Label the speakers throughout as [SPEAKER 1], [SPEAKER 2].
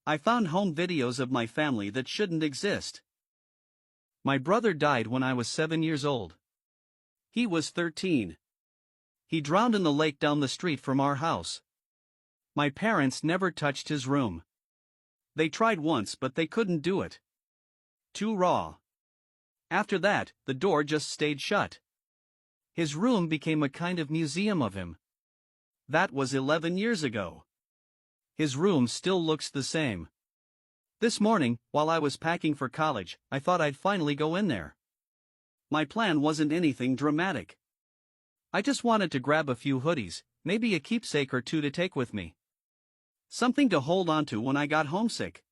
[SPEAKER 1] I found home videos of my family that shouldn't exist. My brother died when I was 7 years old. He was 13. He drowned in the lake down the street from our house. My parents never touched his room. They tried once but they couldn't do it. Too raw. After that, the door just stayed shut. His room became a kind of museum of him. That was 11 years ago. His room still looks the same. This morning, while I was packing for college, I thought I'd finally go in there. My plan wasn't anything dramatic. I just wanted to grab a few hoodies, maybe a keepsake or two to take with me. Something to hold on to when I got homesick.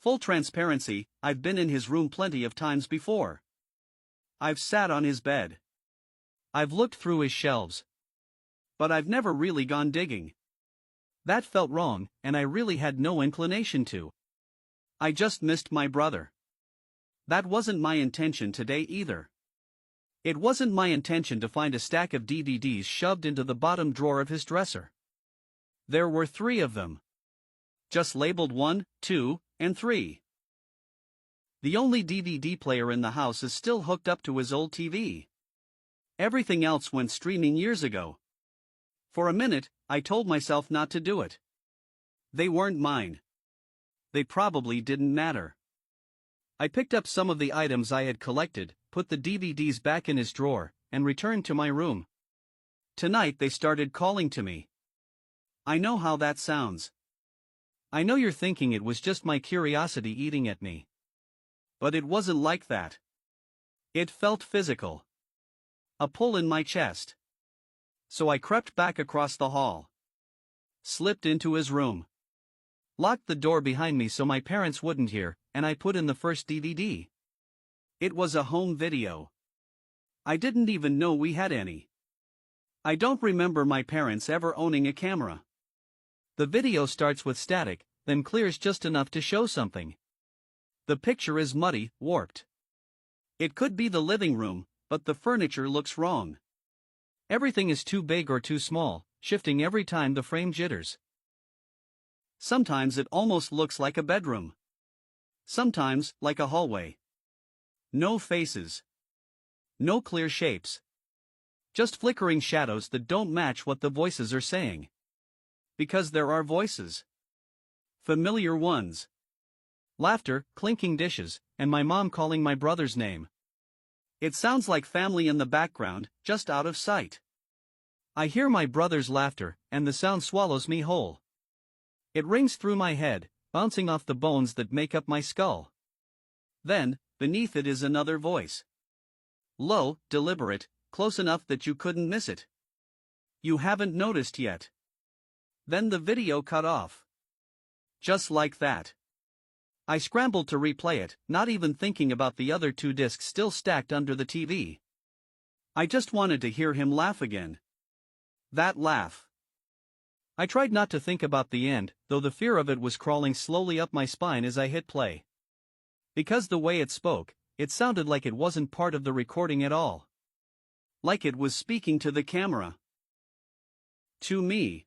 [SPEAKER 1] Full transparency, I've been in his room plenty of times before. I've sat on his bed. I've looked through his shelves. But I've never really gone digging. That felt wrong, and I really had no inclination to. I just missed my brother. That wasn't my intention today either. It wasn't my intention to find a stack of DVDs shoved into the bottom drawer of his dresser. There were 3 of them. Just labeled 1, 2, and 3. The only DVD player in the house is still hooked up to his old TV. Everything else went streaming years ago. For a minute, I told myself not to do it. They weren't mine. They probably didn't matter. I picked up some of the items I had collected, put the DVDs back in his drawer, and returned to my room. Tonight they started calling to me. I know how that sounds. I know you're thinking it was just my curiosity eating at me. But it wasn't like that. It felt physical. A pull in my chest. So I crept back across the hall. Slipped into his room. Locked the door behind me so my parents wouldn't hear, and I put in the first DVD. It was a home video. I didn't even know we had any. I don't remember my parents ever owning a camera. The video starts with static, then clears just enough to show something. The picture is muddy, warped. It could be the living room, but the furniture looks wrong. Everything is too big or too small, shifting every time the frame jitters. Sometimes it almost looks like a bedroom. Sometimes, like a hallway. No faces. No clear shapes. Just flickering shadows that don't match what the voices are saying. Because there are voices. Familiar ones. Laughter, clinking dishes, and my mom calling my brother's name. It sounds like family in the background, just out of sight. I hear my brother's laughter, and the sound swallows me whole. It rings through my head, bouncing off the bones that make up my skull. Then, beneath it is another voice. Low, deliberate, close enough that you couldn't miss it. You haven't noticed yet. Then the video cut off. Just like that. I scrambled to replay it, not even thinking about the other 2 discs still stacked under the TV. I just wanted to hear him laugh again. That laugh. I tried not to think about the end, though the fear of it was crawling slowly up my spine as I hit play. Because the way it spoke, it sounded like it wasn't part of the recording at all. Like it was speaking to the camera. To me.